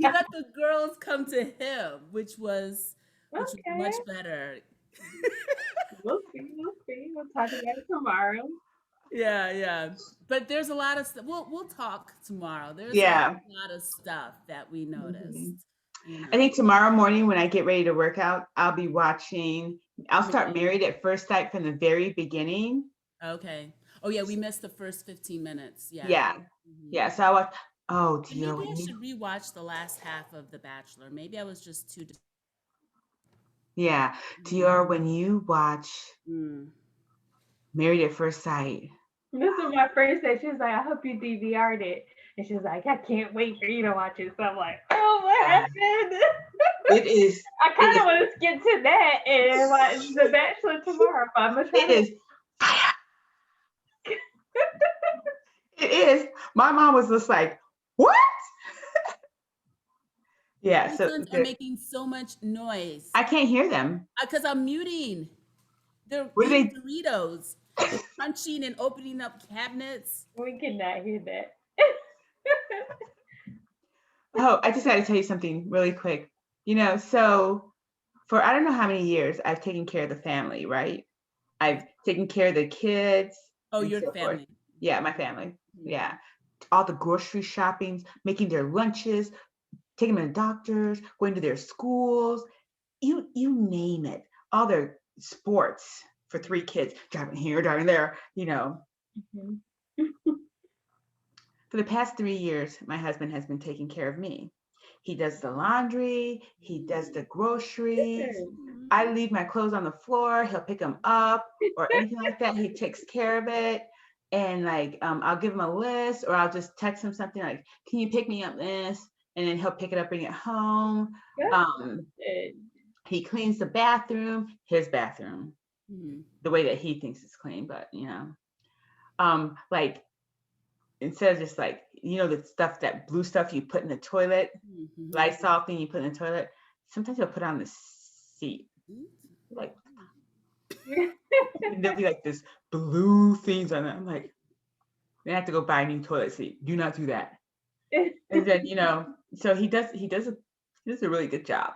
let the girls come to him, which was Okay. much better. We'll see. We'll see. We'll talk about it tomorrow. Yeah, yeah. But there's a lot of stuff. We'll talk tomorrow. There's a Yeah. lot of stuff that we Mhm. noticed. You I know, think tomorrow morning when I get ready to work out, I'll be watching. I'll start Maybe- Married at First Sight from the very beginning. okay. Oh yeah, we missed the first 15 minutes. Yeah. Yeah, Mhm. yeah. So I watch. Oh And dear, maybe when I you, should rewatch the last half of The Bachelor. Maybe I was just too. yeah, Dior, when you watch Mm. Married at First Sight, This is my friend said. She was like, "I hope you DVR'd it," and she was like, "I can't wait for you to watch it." So I'm like, "Oh, what happened?" It is. I It kind of is. want to skip to that and watch The Bachelor tomorrow. But I'm gonna try It to. is fire. It is. My mom was just like, "What?" Yeah. My So sons are making so much noise I can't hear them. because I'm muting. They're What do eating they? Doritos. They're crunching and opening up cabinets. We cannot hear that. Oh, I just got to tell you something really quick. So for I don't know how many years I've taken care of the family, right? I've taken care of the kids Oh, and your so forth. family. Yeah, my family. Mhm. Yeah. All the grocery shoppings, making their lunches, taking them to doctors, going to their schools, you name it. All their sports for 3 kids, driving here, driving there. Mhm. For the past 3 years, my husband has been taking care of me. He does the laundry, he does the groceries. Mhm. I leave my clothes on the floor, he'll pick them up or anything like that. He takes care of it. And like, I'll give him a list or I'll just text him something like, can you pick me up this? And then he'll pick it up, bring it home. That's Um, good. he cleans the bathroom, his bathroom, Mhm. the way that he thinks it's clean, but like instead of just like the stuff, that blue stuff you put in the toilet, Mhm. Lysol thing you put in the toilet, sometimes you'll put it on the seat, like, and there'll be like this blue things on it. I'm like, I have to go buy a new toilet seat. Do not do that. And then so he does a really good job.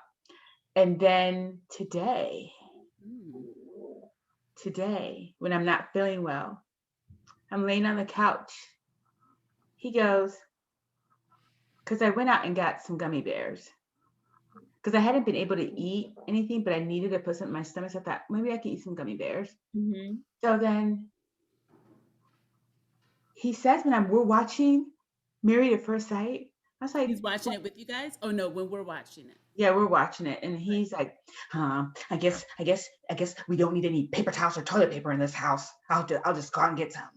And then Mhm. today when I'm not feeling well, I'm laying on the couch. He goes, because I went out and got some gummy bears because I hadn't been able to eat anything, but I needed to put something in my stomach. So I thought maybe I could eat some gummy bears. Mhm. So then he says when we're watching Married at First Sight, I was like, He's watching it with you guys? Oh no, when we're watching it. yeah, we're watching it, and he's like, I guess we don't need any paper towels or toilet paper in this house. I'll just go out and get some.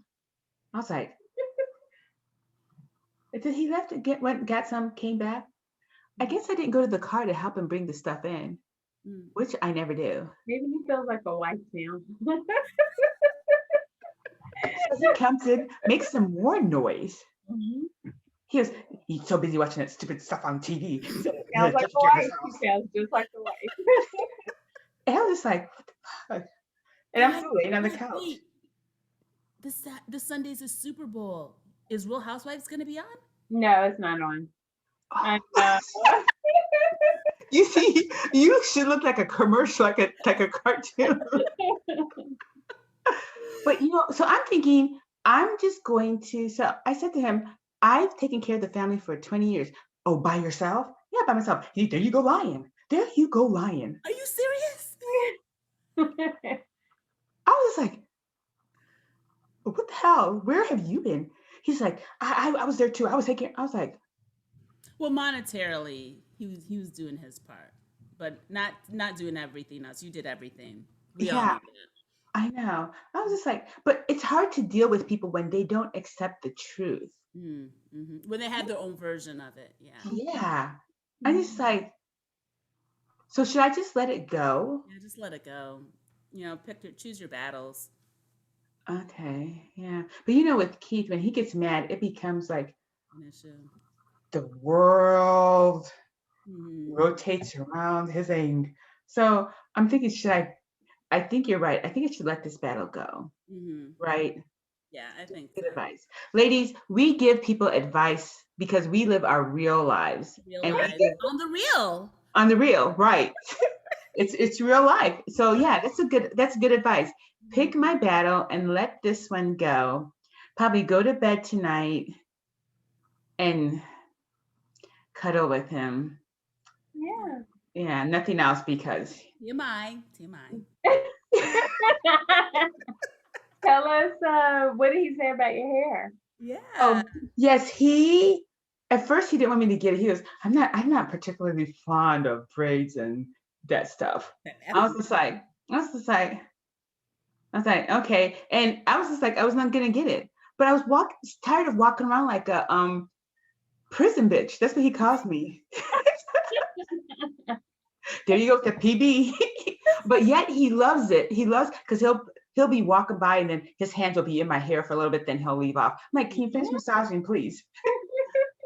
I was like, did he left and went got some, came back? I guess I didn't go to the car to help him bring the stuff in, Mm. which I never do. Maybe he feels like a wife now. So he comes in, makes some more noise. Mhm. He was he's so busy watching that stupid stuff on TV. He's Sounds like taking a care of his wife. He house. sounds just like a wife. And I was just like, what the fuck? And I'm Guys, still laying on the wait, couch. wait. This Sunday's a Super Bowl. Is Real Housewives gonna be on? No, it's not on. I Oh, know. you see, you should look like a commercial, like a cartoon. But so I'm thinking, I'm just going to. So I said to him, I've taken care of the family for 20 years. Oh, by yourself? Yeah, by myself. There you go lying. There you go lying. Are you serious? I was like, what the hell? Where have you been? He's like, I was there too. I was like, Well, monetarily, he was doing his part, but not doing everything else. You did everything. We all yeah, knew that. I know. I was just like, but it's hard to deal with people when they don't accept the truth. Mm-hmm. When they had their own version of it, yeah. Yeah. I'm just like, so should I just let it go? Yeah, just let it go. Choose your battles. Okay, yeah. But with Keith, when he gets mad, it becomes like An issue. the world Mm-hmm. rotates around his end. So I'm thinking, I think you're right. I think I should let this battle go. Mm-hmm. Right? Yeah, I think Good so. advice. Ladies, we give people advice because we live our real lives. Real And we life give on the real. on the real, right. It's real life. So yeah, that's good advice. Mhm. Pick my battle and let this one go. Probably go to bed tonight and cuddle with him. Yeah. Yeah, nothing else because TMI, TMI. Tell us, what did he say about your hair? Yeah. oh yes, he at first he didn't want me to get it. He goes, I'm not particularly fond of braids and that stuff. I was just like, I was just like, I was like, okay. And I was just like, I was not gonna get it. But I was tired of walking around like a prison bitch. That's what he calls me. There you go with the PB. But yet he loves it. He loves because he'll be walking by and then his hands will be in my hair for a little bit, then he'll leave off. I'm like, can you finish massaging, please?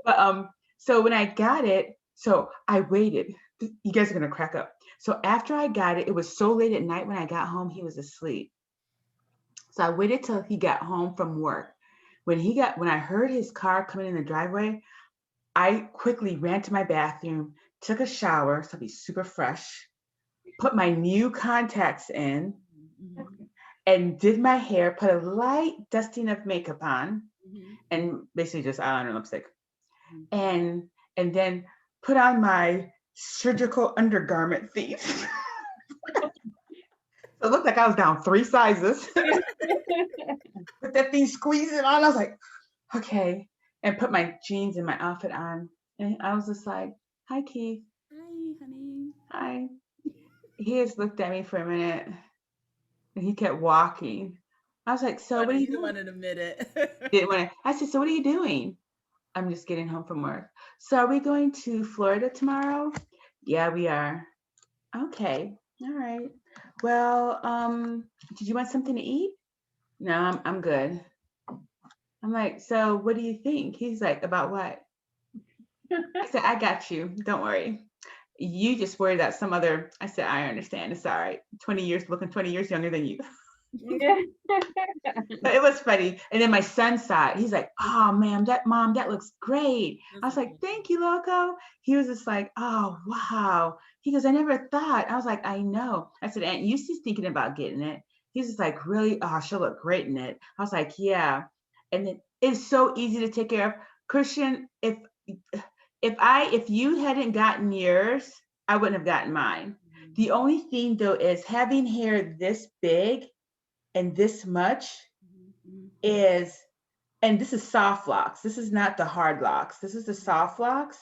But so when I got it, so I waited. You guys are gonna crack up. So after I got it, it was so late at night when I got home, he was asleep. So I waited till he got home from work. When I heard his car coming in the driveway, I quickly ran to my bathroom, took a shower, so I'd be super fresh, put my new contacts in, and did my hair, put a light dusting of makeup on, and basically just eyeliner, lipstick, and then put on my surgical undergarment thing. So it looked like I was down 3 sizes. With that thing squeezing on, I was like, okay, and put my jeans and my outfit on, and I was just like, hi, Keith. Hi, honey. Hi. He just looked at me for a minute, and he kept walking. I was like, so what are you doing? Want to admit it. I said, so what are you doing? I'm just getting home from work. So are we going to Florida tomorrow? Yeah, we are. Okay. All right. Well, did you want something to eat? No, I'm good. I'm like, so what do you think? He's like, about what? I said, I got you. Don't worry. You just worried that some other, I said, I understand. It's all right. 20 years, looking 20 years younger than you. But it was funny. And then my son saw it. He's like, oh, mom, that looks great. I was like, thank you, Loco. He was just like, oh, wow. He goes, I never thought. I was like, I know. I said, Aunt Lucy's thinking about getting it. He's just like, really? Oh, she'll look great in it. I was like, yeah. And then it's so easy to take care of. Christian, if you hadn't gotten yours, I wouldn't have gotten mine. The only thing though is having hair this big and this much is, and this is soft locks. This is not the hard locks. This is the soft locks.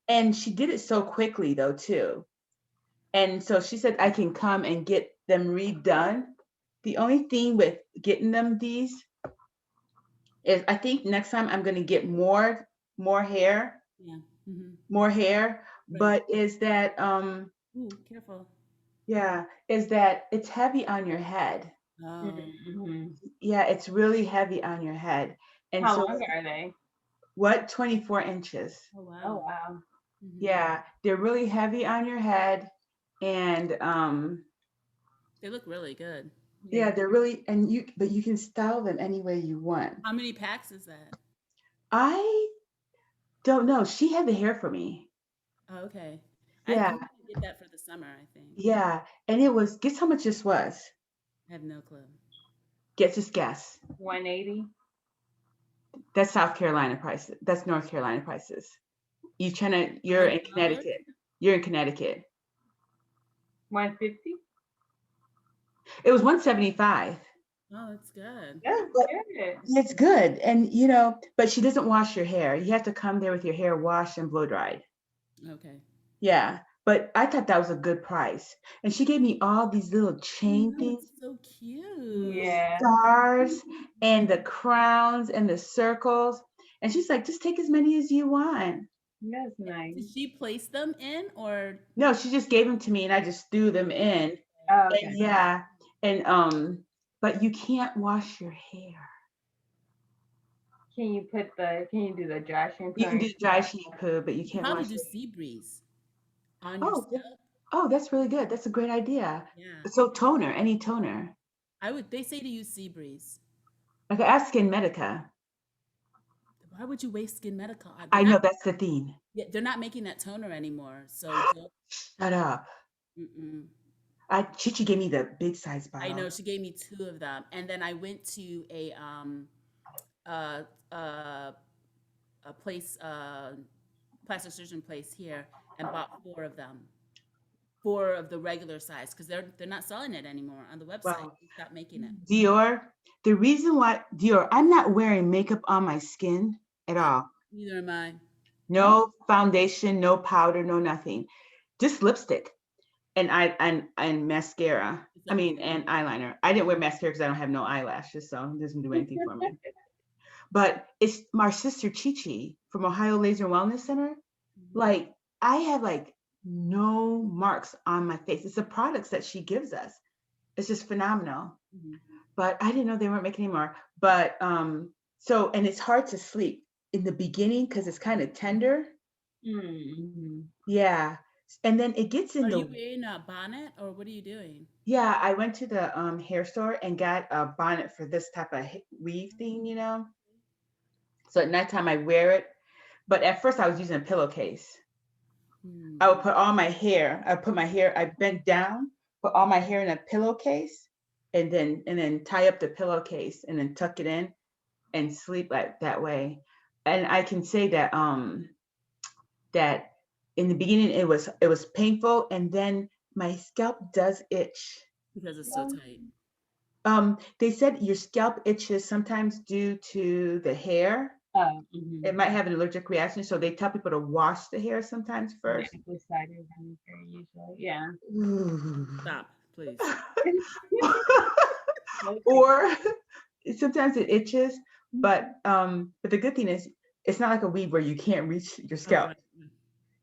And she did it so quickly though too. And so she said I can come and get them redone. The only thing with getting them these is I think next time I'm going to get more hair. Yeah. More hair, right. But is that Ooh, careful. Yeah, is that it's heavy on your head. Oh. Yeah, it's really heavy on your head. And how so, long are they? What, 24 inches? Oh wow. Oh wow. Yeah, they're really heavy on your head, and they look really good. Yeah, they're really, but you can style them any way you want. How many packs is that? I don't know. She had the hair for me. Oh, okay. Yeah. I did that for the summer, I think. Yeah, and it was. Guess how much this was? I have no clue. Just guess. 180. That's South Carolina prices. That's North Carolina prices. You're in Connecticut. You're in Connecticut. 150. It was 175. Oh, that's good. Yeah, but it's good. And but she doesn't wash your hair. You have to come there with your hair washed and blow dried. Okay. Yeah. But I thought that was a good price. And she gave me all these little chain things. So cute. Yeah. Stars and the crowns and the circles. And she's like, just take as many as you want. That's nice. Did she place them in or? No, she just gave them to me and I just threw them in. Oh, okay. And yeah. And but you can't wash your hair. Can you do the dry shampoo? You can do dry shampoo, but you can't wash. How do sea breeze on your scalp? Oh, that's really good. That's a great idea. Yeah. So toner, any toner. They say to use sea breeze. Okay, ask Skin Medica. Why would you waste Skin Medica? I know that's the thing. Yeah, they're not making that toner anymore. So shut up. Chichi gave me the big size bottle. I know, she gave me 2 of them, and then I went to a place, plastic surgeon place here, and bought 4 of them. 4 of the regular size, because they're not selling it anymore on the website. Well, they stopped making it. Dior. The reason why Dior, I'm not wearing makeup on my skin at all. Neither am I. No foundation, no powder, no nothing. Just lipstick. and mascara. Is I that mean, and eyeliner. I didn't wear mascara because I don't have no eyelashes, so it doesn't do anything for me. But it's my sister Chi Chi from Ohio Laser Wellness Center. Like, I have like no marks on my face. It's the products that she gives us. It's just phenomenal. Mm-hmm. But I didn't know they weren't making anymore. But so, and it's hard to sleep in the beginning because it's kind of tender. Mm-hmm. Yeah. And then it gets in Are you the, wearing a bonnet or what are you doing? yeah, I went to the hair store and got a bonnet for this type of weave thing, So at nighttime I wear it. But at first I was using a pillowcase. Hmm. I would put all my hair, I bent down, put all my hair in a pillowcase, and then tie up the pillowcase and then tuck it in and sleep like that way. And I can say that in the beginning it was painful, and then my scalp does itch. Because it's so tight. They said your scalp itches sometimes due to the hair. Mm-hmm. It might have an allergic reaction, so they tell people to wash the hair sometimes The first. apple cider vinegar usually. Yeah. Stop, please. Okay. Or sometimes it itches, but the good thing is it's not like a weave where you can't reach your Oh, scalp. right.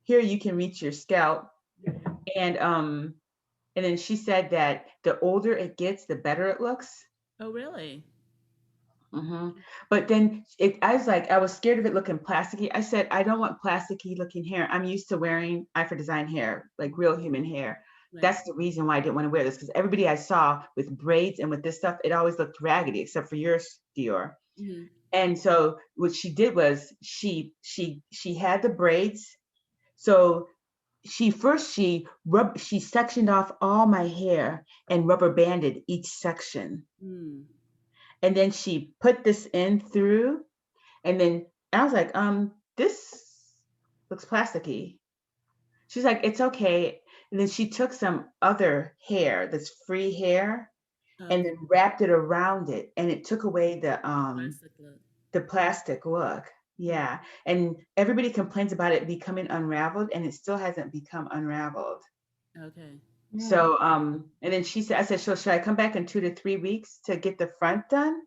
Here you can reach your scalp, Mm-hmm. and then she said that the older it gets, the better it looks. Oh, really? hmm But then I was scared of it looking plasticky. I said, I don't want plasticky looking hair. I'm used to wearing eye for design hair, like real human hair. Right. That's the reason why I didn't want to wear this, because everybody I saw with braids and with this stuff, it always looked raggedy, except for yours, Dior. Mm-hmm. And so what she did was she had the braids. So she sectioned off all my hair and rubber banded each section. Mm. And then she put this in through, and then I was like, this looks plasticky. She's like, it's okay. And then she took some other hair, that's free hair, and Okay. then wrapped it around it, and it took away Plastic look. the plastic look. Yeah. And everybody complains about it becoming unraveled, and it still hasn't become unraveled. Okay. Mm. So and then I said, so should I come back in 2 to 3 weeks to get the front done?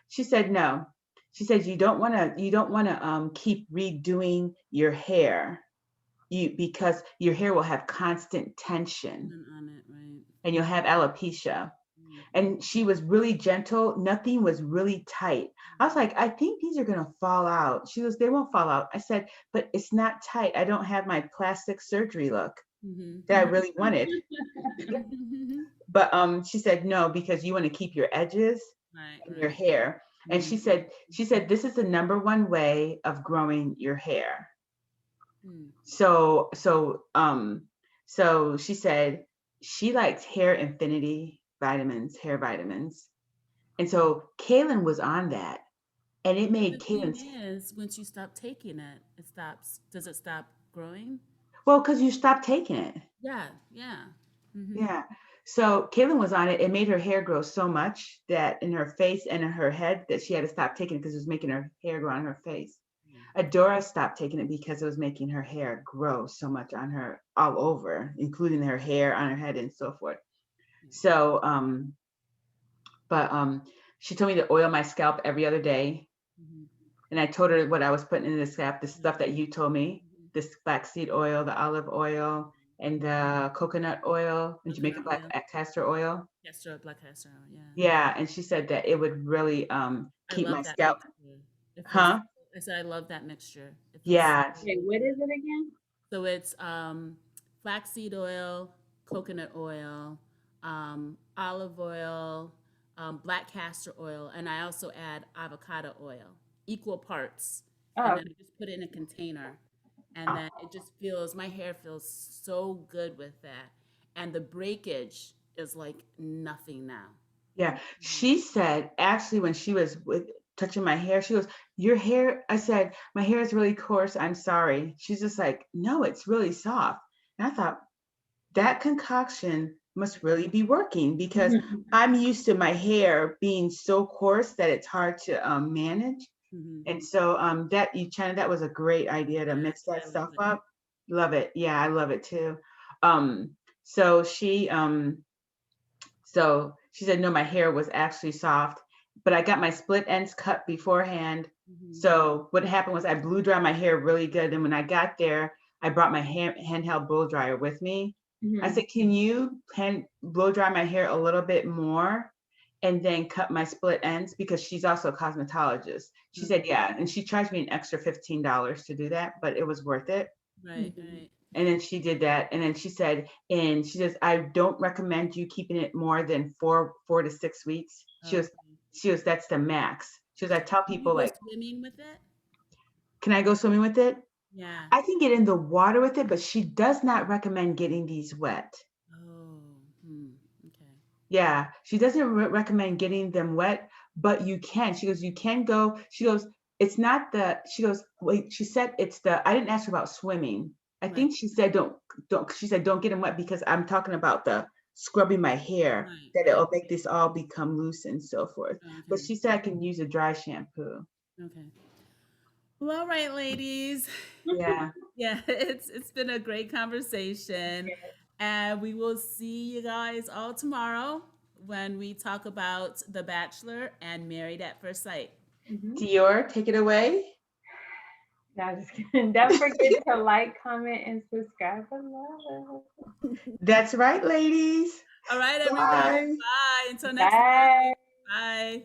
She said no. She said you don't wanna keep redoing your hair. Because your hair will have constant tension On it, right? and you'll have alopecia. Mm-hmm. And she was really gentle. Nothing was really tight. I was like, I think these are going to fall out. She goes, they won't fall out. I said, but it's not tight. I don't have my plastic surgery look Mm-hmm. that I really wanted. Mm-hmm. But she said, no, because you want to keep your edges Right, and your right. hair. And Mm-hmm. she said, this is the number one way of growing your hair. Mm. So she said she likes hair infinity hair vitamins. And so Kaylin was on that, and it But the made thing Kaylin's, is, once you stop taking it, it stops. Does it stop growing? well, because you stopped taking it. Yeah, yeah. Mm-hmm. Yeah. So Kaylin was on it. It made her hair grow so much that in her face and in her head that she had to stop taking it because it was making her hair grow on her face. Adora stopped taking it because it was making her hair grow so much on her all over, including her hair on her head and so forth. So, but she told me to oil my scalp every other day. Mm-hmm. And I told her what I was putting in the scalp, the stuff that you told me, Mm-hmm. this flaxseed oil, the olive oil, and the coconut oil, and Jamaican Coconut black oil, castor oil. castor oil, black castor oil. Yeah, Yeah, and she said that it would really I keep my love that scalp. mixture. It feels. Huh? I said I love that mixture. It feels so Yeah. Wait, good. what is it again? So it's flaxseed oil, coconut oil, olive oil, black castor oil, and I also add avocado oil, equal parts. And Oh, then I just put it in a container. And then it just feels, my hair feels so good with that. And the breakage is like nothing now. Yeah. Mhm. She said actually when she was touching my hair, she goes, your hair, I said, my hair is really coarse. I'm sorry. She's just like, no, it's really soft. And I thought that concoction must really be working because I'm used to my hair being so coarse that it's hard to manage. Mhm. And so that was a great idea to Yeah, mix that I love stuff it. up. Love it. Yeah, I love it too. Um, So she said, no, my hair was actually soft, but I got my split ends cut beforehand. Mhm. So what happened was I blew dry my hair really good. And when I got there, I brought my handheld blow dryer with me. I said, can you blow dry my hair a little bit more and then cut my split ends? Because she's also a cosmetologist. She said, yeah. And she charged me an extra $15 to do that, but it was worth it. Right, right. And then she did that. And then she said, and she says, I don't recommend you keeping it more than 4 to 6 weeks. She was, that's the max. She was, I tell Can you people go like, swimming with it? can I go swimming with it? Yeah. I can get in the water with it, but she does not recommend getting these wet. Oh, okay. Yeah, she doesn't recommend getting them wet, but you can. She goes, you can go. She goes, it's not the. She goes, wait. She said it's the. I didn't ask her about swimming. I Right. think she said don't. She said don't get them wet because I'm talking about the scrubbing my hair Right, that right. it'll make this all become loose and so forth. But Okay. she said I can use a dry shampoo. Okay. Well, all right, ladies. Yeah. Yeah, it's been a great conversation. And we will see you guys all tomorrow when we talk about The Bachelor and Married at First Sight. Dior, take it away. No, just kidding. Don't forget to like, comment, and subscribe below. That's right, ladies. All right, everybody. Bye. Bye. Until next Bye. time. Bye.